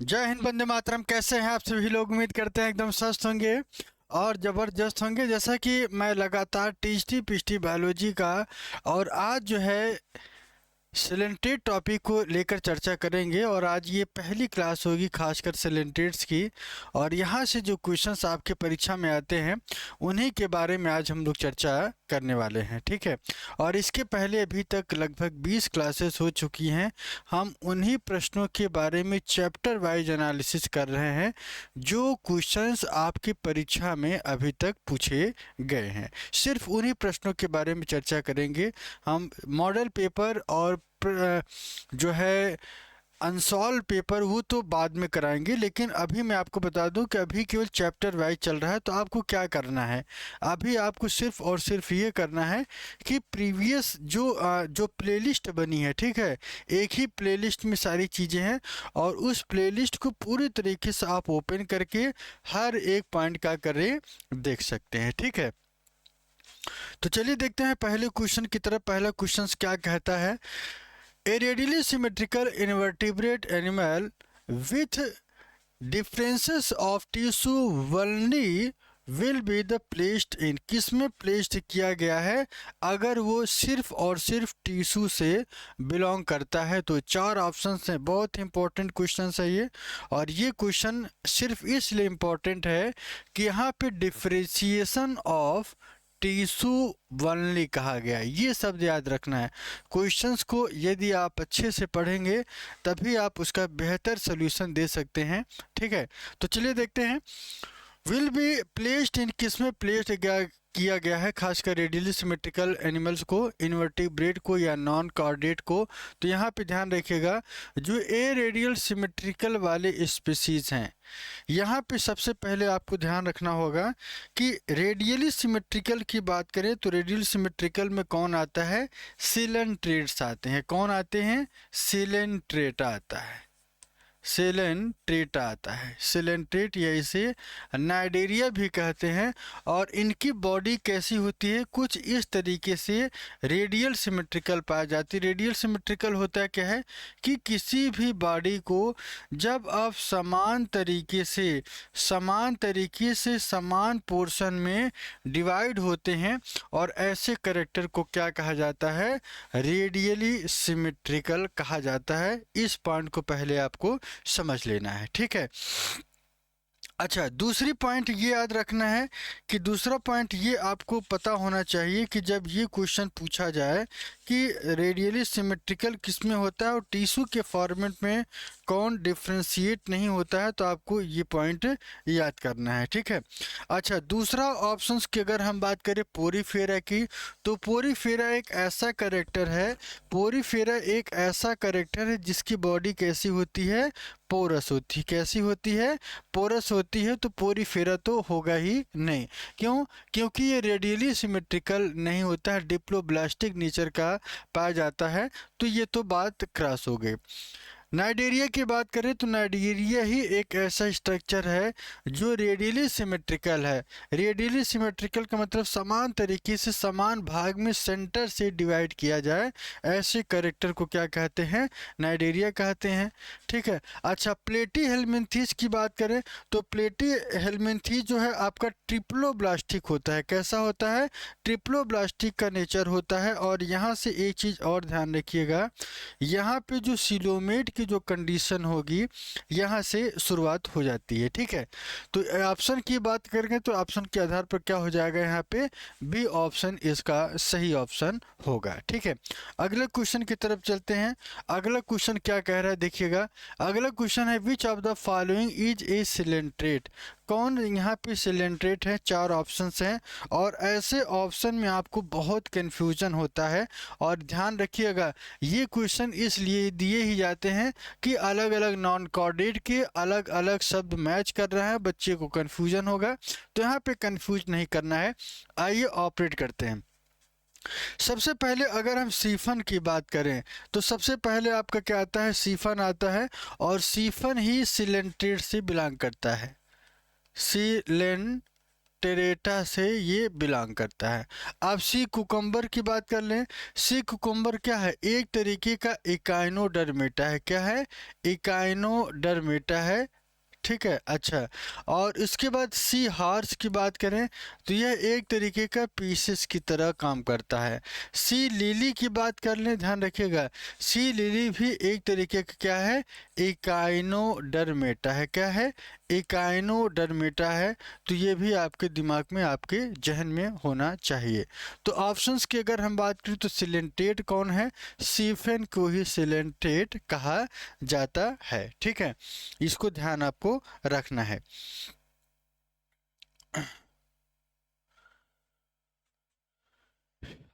जय हिंद, वंदे मातरम। कैसे हैं आप सभी लोग? उम्मीद करते हैं एकदम स्वस्थ होंगे और ज़बरदस्त होंगे। जैसा कि मैं लगातार टीचटी पिछटी बायोलॉजी का और आज जो है सिलेंट्रेट टॉपिक को लेकर चर्चा करेंगे। और आज ये पहली क्लास होगी खासकर सिलेंट्रेट्स की, और यहाँ से जो क्वेश्चंस आपके परीक्षा में आते हैं उन्हीं के बारे में आज हम लोग चर्चा करने वाले हैं, ठीक है। और इसके पहले अभी तक लगभग 20 क्लासेस हो चुकी हैं। हम उन्हीं प्रश्नों के बारे में चैप्टर वाइज एनालिसिस कर रहे हैं जो क्वेश्चंस आपकी परीक्षा में अभी तक पूछे गए हैं। सिर्फ उन्हीं प्रश्नों के बारे में चर्चा करेंगे। हम मॉडल पेपर और जो है अनसॉल्व पेपर वो तो बाद में कराएंगे, लेकिन अभी मैं आपको बता दूं कि अभी केवल चैप्टर वाइज चल रहा है। तो आपको क्या करना है, अभी आपको सिर्फ और सिर्फ ये करना है कि प्रीवियस जो प्लेलिस्ट बनी है, ठीक है, एक ही प्लेलिस्ट में सारी चीज़ें हैं और उस प्लेलिस्ट को पूरी तरीके से आप ओपन करके हर एक पॉइंट का करें देख सकते हैं, ठीक है। तो चलिए देखते हैं पहले क्वेश्चन की तरफ। पहला क्वेश्चन क्या कहता है? A radially symmetrical invertebrate animal with differences of tissue vulnerability will be the placed in, किस में प्लेस्ड किया गया है अगर वो सिर्फ और सिर्फ टिश्यू से बिलोंग करता है? तो चार ऑप्शंस हैं। बहुत इंपॉर्टेंट क्वेश्चन है ये, और ये क्वेश्चन सिर्फ इसलिए इम्पोर्टेंट है कि यहाँ पे डिफ्रेंशिएशन ऑफ टिश्यू वनली कहा गया है। ये शब्द याद रखना है। क्वेश्चंस को यदि आप अच्छे से पढ़ेंगे तभी आप उसका बेहतर सोल्यूशन दे सकते हैं, ठीक है। तो चलिए देखते हैं। विल बी प्लेस्ड इन, किस में प्लेस्ड किया गया है खासकर रेडियली सिमेट्रिकल एनिमल्स को, इन्वर्टिब्रेट को या नॉन कॉर्डेट को? तो यहाँ पे ध्यान रखिएगा, जो ए रेडियल सिमेट्रिकल वाले स्पीसीज हैं, यहाँ पे सबसे पहले आपको ध्यान रखना होगा कि रेडियली सिमेट्रिकल की बात करें तो रेडियल सिमेट्रिकल में कौन आता है? सिलेंट्रेट्स आते हैं। कौन आते हैं? सिलेंट्रेट आता है, सिलेंट्रेट आता है। सिलेंट्रेट या इसे नाइडेरिया भी कहते हैं। और इनकी बॉडी कैसी होती है? कुछ इस तरीके से रेडियल सिमेट्रिकल पाई जाती है। रेडियल सिमेट्रिकल होता क्या है कि किसी भी बॉडी को जब आप समान तरीके से समान पोर्शन में डिवाइड होते हैं, और ऐसे करेक्टर को क्या कहा जाता है? रेडियली सिमेट्रिकल कहा जाता है। इस पॉइंट को पहले आपको समझ लेना है, ठीक है। अच्छा, दूसरी पॉइंट ये याद रखना है कि दूसरा पॉइंट ये आपको पता होना चाहिए कि जब ये क्वेश्चन पूछा जाए कि रेडियली सिमेट्रिकल किस में होता है और टिश्यू के फॉर्मेट में कौन डिफ्रेंशिएट नहीं होता है, तो आपको ये पॉइंट याद करना है, ठीक है। अच्छा, दूसरा ऑप्शंस की अगर हम बात करें पोरीफेरा की, तो पोरीफेरा एक ऐसा करेक्टर है, पोरीफेरा एक ऐसा करेक्टर है जिसकी बॉडी कैसी होती है? पोरस होती है। कैसी होती है? पोरस होती है। तो पोरीफेरा तो होगा ही नहीं। क्यों? क्योंकि ये रेडियली सिमेट्रिकल नहीं होता है, डिप्लोब्लास्टिक नेचर का पाया जाता है। तो ये तो बात क्रॉस हो गई। नाइडेरिया की बात करें तो नाइडेरिया ही एक ऐसा स्ट्रक्चर है जो रेडियली सिमेट्रिकल है। रेडियली सिमेट्रिकल का मतलब समान तरीके से समान भाग में सेंटर से डिवाइड किया जाए, ऐसे कैरेक्टर को क्या कहते हैं? नाइडेरिया कहते हैं, ठीक है। अच्छा, प्लेटी हेलमिंथीस की बात करें तो प्लेटी हेलमिंथीस जो है आपका ट्रिप्लोब्लास्टिक होता है। कैसा होता है? ट्रिप्लोब्लास्टिक का नेचर होता है। और यहाँ से एक चीज़ और ध्यान रखिएगा, यहाँ पे जो सिलोमेट की जो कंडीशन होगी यहाँ से शुरुआत हो जाती है, ठीक है। तो ऑप्शन की बात करेंगे तो ऑप्शन के आधार पर क्या हो जाएगा? यहाँ पे बी ऑप्शन इसका सही ऑप्शन होगा, ठीक है। अगले क्वेश्चन की तरफ चलते हैं। अगला क्वेश्चन क्या कह रहा है देखिएगा। अगला क्वेश्चन है which of the following is a coelenterate? कौन यहाँ पे सिलेंट्रेट है? चार ऑप्शंस हैं, और ऐसे ऑप्शन में आपको बहुत कंफ्यूजन होता है। और ध्यान रखिएगा, ये क्वेश्चन इसलिए दिए ही जाते हैं कि अलग अलग नॉन कॉर्डेट के अलग अलग शब्द मैच कर रहा है, बच्चे को कंफ्यूजन होगा। तो यहाँ पे कंफ्यूज नहीं करना है। आइए ऑपरेट करते हैं। सबसे पहले अगर हम सीफन की बात करें तो सबसे पहले आपका क्या आता है? सीफन आता है, और सीफन ही सिलेंट्रेट से बिलोंग करता है। सिलेंट्रेट टेरेटा से ये बिलोंग करता है। अब सी कुकुम्बर की बात कर लें। सी कुकुम्बर क्या है? एक तरीके का इकाइनोडर्मेटा है। क्या है? इकाइनोडर्मेटा है। ठीक है। अच्छा, और इसके बाद सी हॉर्स की बात करें तो यह एक तरीके का पीसेस की तरह काम करता है। सी लिली की बात कर लें, ध्यान रखिएगा, सी लिली भी एक तरीके का क्या है? इकाइनोडर्मेटा है। क्या है? इकाइनोडर्मेटा है। तो ये भी आपके दिमाग में, आपके जहन में होना चाहिए। तो ऑप्शंस की अगर हम बात करें तो सिलेंटेट कौन है? सीफेन को ही सिलेंटेट कहा जाता है। ठीक है, इसको ध्यान आपको रखना है।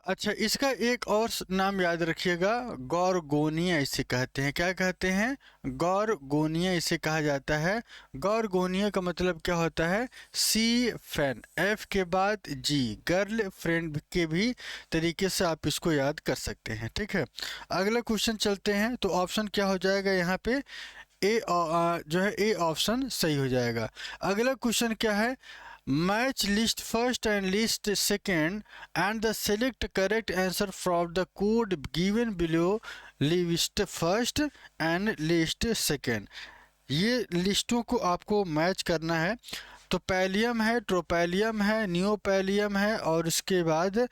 अच्छा, इसका एक और नाम याद रखिएगा, गॉर्गोनिया इसे कहते हैं। क्या कहते हैं? गॉर्गोनिया इसे कहा जाता है। गॉर्गोनिया का मतलब क्या होता है? सी फैन, एफ के बाद जी, गर्ल फ्रेंड के भी तरीके से आप इसको याद कर सकते हैं। ठीक है, अगला क्वेश्चन चलते हैं। तो ऑप्शन क्या हो जाएगा यहाँ पे? ए जो है ए ऑप्शन सही हो जाएगा। अगला क्वेश्चन क्या है? Match list first and list second and the select correct answer from the code given below, list first and list second. ये लिस्टों को आपको मैच करना है। तो पैलियम है, ट्रोपैलियम है, नियोपैलियम है, और उसके बाद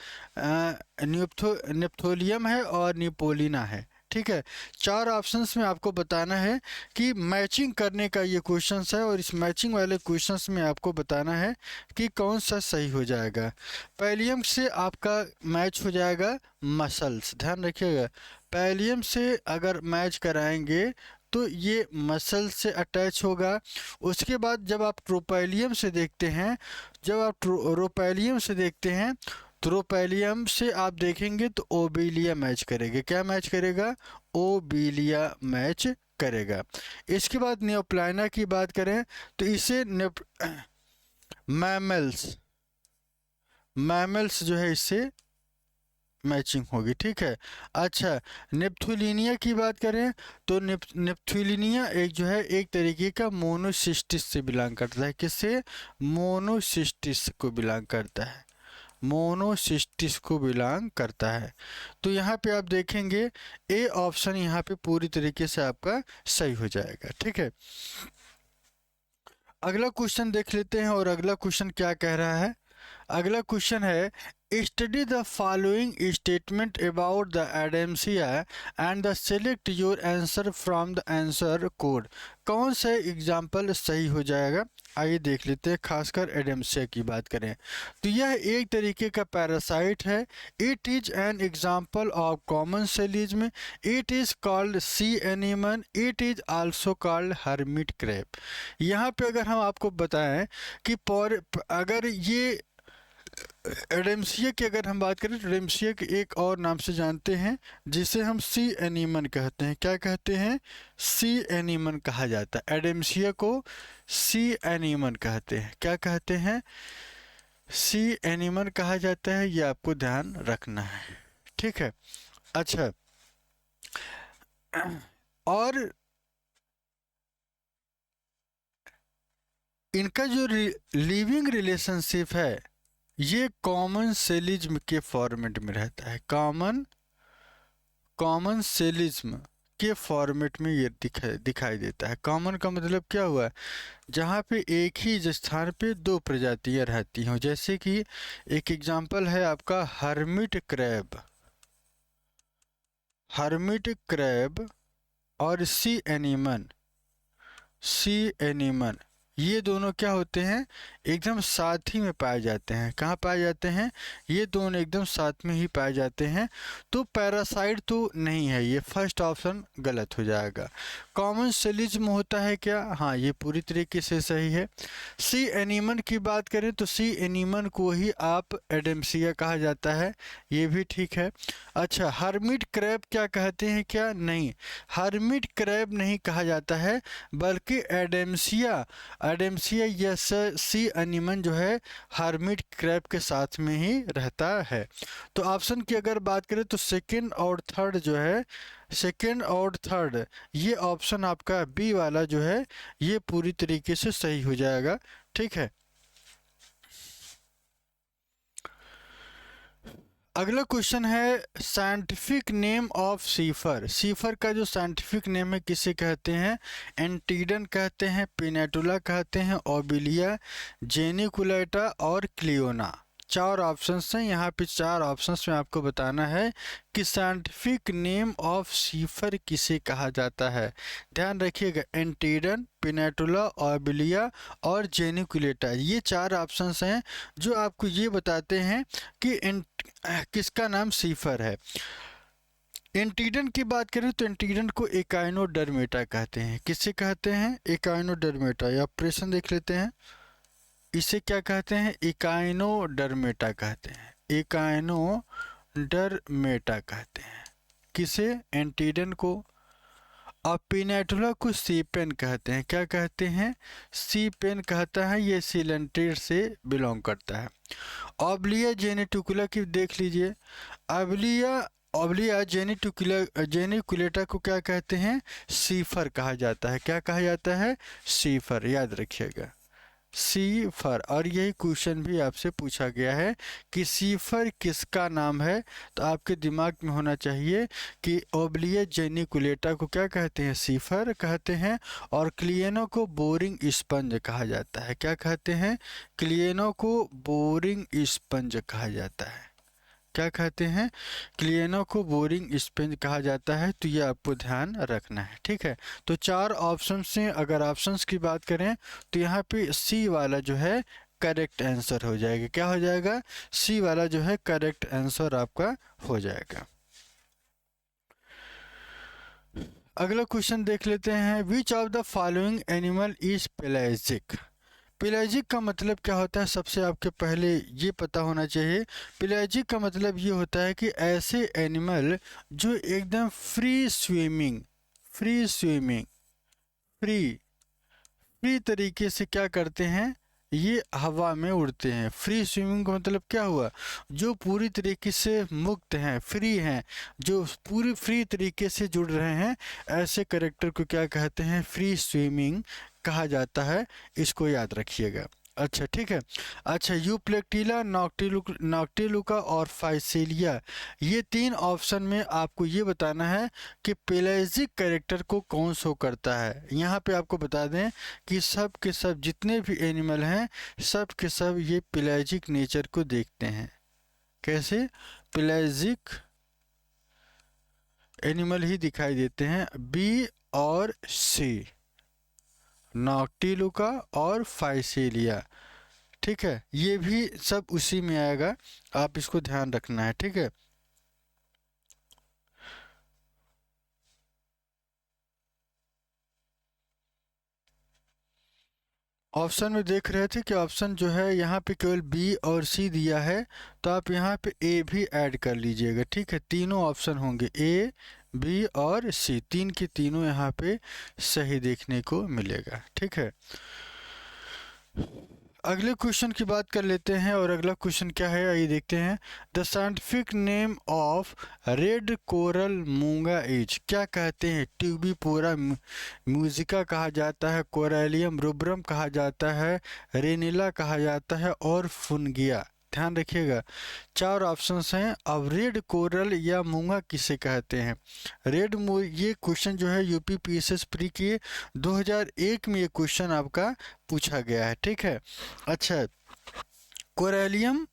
नेप्थोलियम है और निपोलिना है। ठीक है, चार ऑप्शंस में आपको बताना है कि मैचिंग करने का ये क्वेश्चंस है, और इस मैचिंग वाले क्वेश्चंस में आपको बताना है कि कौन सा सही हो जाएगा। पैलियम से आपका मैच हो जाएगा मसल्स, ध्यान रखिएगा। पैलियम से अगर मैच कराएंगे तो ये मसल से अटैच होगा। उसके बाद जब आप ट्रोपैलियम से देखते हैं, जब आप ट्रोपैलियम से देखते हैं, ट्रोपैलियम से आप देखेंगे तो ओबिलिया मैच करेगा। क्या मैच करेगा? ओबिलिया मैच करेगा। इसके बाद नियोप्लाइना की बात करें तो इसे मैमल्स, मैमल्स जो है इससे मैचिंग होगी। ठीक है। अच्छा, नेप्थुलिनिया की बात करें तो नेप्थुलिनिया एक जो है एक तरीके का मोनोसिस्टिस से बिलोंग करता है। किससे? मोनोसिस्टिस को बिलोंग करता है। मोनोसिस्टिस को बिलोंग करता है। तो यहाँ पे आप देखेंगे ए ऑप्शन यहाँ पे पूरी तरीके से आपका सही हो जाएगा। ठीक है, अगला क्वेश्चन देख लेते हैं। और अगला क्वेश्चन क्या कह रहा है? अगला क्वेश्चन है, study the following statement about the एडेम्सिया and the select your answer from the answer code. कौन सा एग्जाम्पल सही हो जाएगा? आइए देख लेते हैं। खासकर एडेम्सिया की बात करें तो यह एक तरीके का पैरासाइट है। It is an example of commensalism. It is called sea anemone. It is also called hermit crab. यहाँ पे अगर हम आपको बताएं कि अगर ये एडेम्सिया की अगर हम बात करें तो एडेम्सिया के एक और नाम से जानते हैं जिसे हम सी एनिमन कहते हैं। क्या कहते हैं? सी एनिमन कहा जाता है। एडेम्सिया को सी एनिमन कहते हैं। क्या कहते हैं? सी एनिमन कहा जाता है। ये आपको ध्यान रखना है। ठीक है। अच्छा, और इनका जो लिविंग रिलेशनशिप है ये कॉमन सेलिज्म के फॉर्मेट में रहता है। कॉमन सेलिज्म के फॉर्मेट में ये दिखाई देता है। कॉमन का मतलब क्या हुआ? जहाँ पे एक ही स्थान पे दो प्रजातियां रहती हों। जैसे कि एक एग्जांपल है आपका हर्मिट क्रैब, हर्मिट क्रैब और सी एनिमन। सी एनिमन ये दोनों क्या होते हैं? एकदम साथ ही में पाए जाते हैं। कहाँ पाए जाते हैं? ये दोनों एकदम साथ में ही पाए जाते हैं। तो पैरासाइट तो नहीं है, ये फर्स्ट ऑप्शन गलत हो जाएगा। कॉमन सेलिज्म होता है क्या? हाँ, ये पूरी तरीके से सही है। सी एनिमन की बात करें तो सी एनिमन को ही आप एडेम्सिया कहा जाता है। ये भी ठीक है। अच्छा, हर्मिट क्रैब क्या कहते हैं? क्या? नहीं, हर्मिट क्रैब नहीं कहा जाता है, बल्कि एडेम्सिया, एडेम्सिया या सी एनिमन जो है हर्मिट क्रैब के साथ में ही रहता है। तो ऑप्शन की अगर बात करें तो सेकंड और थर्ड जो है, सेकंड और थर्ड ये ऑप्शन आपका बी वाला जो है ये पूरी तरीके से सही हो जाएगा। ठीक है। अगला क्वेश्चन है साइंटिफिक नेम ऑफ सीफर। सीफर का जो साइंटिफिक नेम है किसे कहते हैं? एंटीडन कहते हैं, पिनेटुला कहते हैं, ओबिलिया, जेनिकुलेटा और क्लियोना। चार ऑप्शंस हैं, यहाँ पे चार ऑप्शंस में आपको बताना है कि साइंटिफिक नेम ऑफ सीफर किसे कहा जाता है। ध्यान रखिएगा, एंटीडन, पिनेटुला, ओबिलिया और जेनिकुलेटा, ये चार ऑप्शंस हैं जो आपको ये बताते हैं कि किसका नाम सीफर है। एंटीडन की बात करें तो एंटीडन को एकाइनोडर्मेटा कहते हैं। किसे कहते हैं? एकाइनोडर्मेटा। या ऑपरेशन देख लेते हैं, इसे क्या कहते हैं? एकाइनोडर्मेटा कहते हैं। एकाइनोडर्मेटा कहते हैं किसे? एंटीडन को। और पिनेटुला को सीपेन कहते हैं। क्या कहते हैं? सीपेन कहता है, ये सिलेंट्रेट से बिलोंग करता है। ओब्लिया जेनिटुकुला की देख लीजिए, ओब्लिया जेनिकुलेटा को क्या कहते हैं? सीफर कहा जाता है। क्या कहा जाता है? सीफर, याद रखिएगा, सीफर। और यही क्वेश्चन भी आपसे पूछा गया है कि सीफर किसका नाम है, तो आपके दिमाग में होना चाहिए कि ओब्लिया जेनिकुलेटा को क्या कहते हैं? सीफर कहते हैं। और क्लियनो को बोरिंग स्पंज कहा जाता है। क्या कहते हैं? क्लियनो को बोरिंग स्पंज कहा जाता है। क्या कहते हैं? क्लियनो को बोरिंग स्पंज कहा जाता है। तो ये आपको ध्यान रखना है, ठीक है। तो चार ऑप्शन से अगर ऑप्शंस की बात करें तो यहाँ पे सी वाला जो है करेक्ट आंसर हो जाएगा। क्या हो जाएगा? सी वाला जो है करेक्ट आंसर आपका हो जाएगा। अगला क्वेश्चन देख लेते हैं, which of the following animal is pelagic. Pelagic का मतलब क्या होता है? सबसे आपके पहले ये पता होना चाहिए। पेलाजिक का मतलब ये होता है कि ऐसे एनिमल जो एकदम फ्री तरीके से क्या करते हैं? ये हवा में उड़ते हैं। फ्री स्विमिंग का मतलब क्या हुआ? जो पूरी तरीके से मुक्त हैं, फ्री हैं, जो पूरी फ्री तरीके से जुड़ रहे हैं, ऐसे कैरेक्टर को क्या कहते हैं? फ्री स्विमिंग कहा जाता है। इसको याद रखिएगा। अच्छा, ठीक है। अच्छा, यूप्लेक्टिला, नॉक्टिलुका और फाइसेलिया, ये तीन ऑप्शन में आपको ये बताना है कि पेलाजिक कैरेक्टर को कौन शो करता है। यहाँ पे आपको बता दें कि सब के सब जितने भी एनिमल हैं, सब के सब ये पेलाजिक नेचर को देखते हैं। कैसे? पेलाजिक एनिमल ही दिखाई देते हैं। बी और सी, नॉक्टिलुका और फाइसेलिया, ठीक है, ये भी सब उसी में आएगा। आप इसको ध्यान रखना है, ठीक है। ऑप्शन में देख रहे थे कि ऑप्शन जो है यहाँ पे केवल बी और सी दिया है, तो आप यहाँ पे ए भी ऐड कर लीजिएगा, ठीक है। तीनों ऑप्शन होंगे, ए, बी और सी, तीन के तीनों यहाँ पे सही देखने को मिलेगा, ठीक है। अगले क्वेश्चन की बात कर लेते हैं, और अगला क्वेश्चन क्या है आइए देखते हैं। The scientific name of red coral मूंगा इज। क्या कहते हैं? ट्यूबिपोरा म्यूजिका कहा जाता है, कोरेलियम रुब्रम कहा जाता है, रेनिला कहा जाता है और फुनगिया। ध्यान रखिएगा, चार ऑप्शंस हैं। अब रेड कोरल या मूंगा किसे कहते हैं? ये क्वेश्चन जो है यूपी पीएसएस प्री के 2001 में ये क्वेश्चन आपका पूछा गया है, ठीक है। अच्छा, कोरेलियम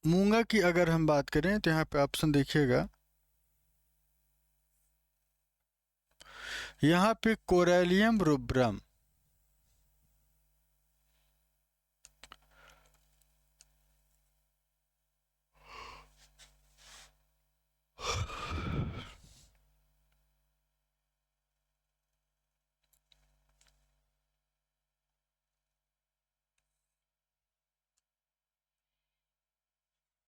मूंगा की अगर हम बात करें तो यहाँ पे ऑप्शन देखिएगा, यहाँ पे कोरेलियम रुब्रम,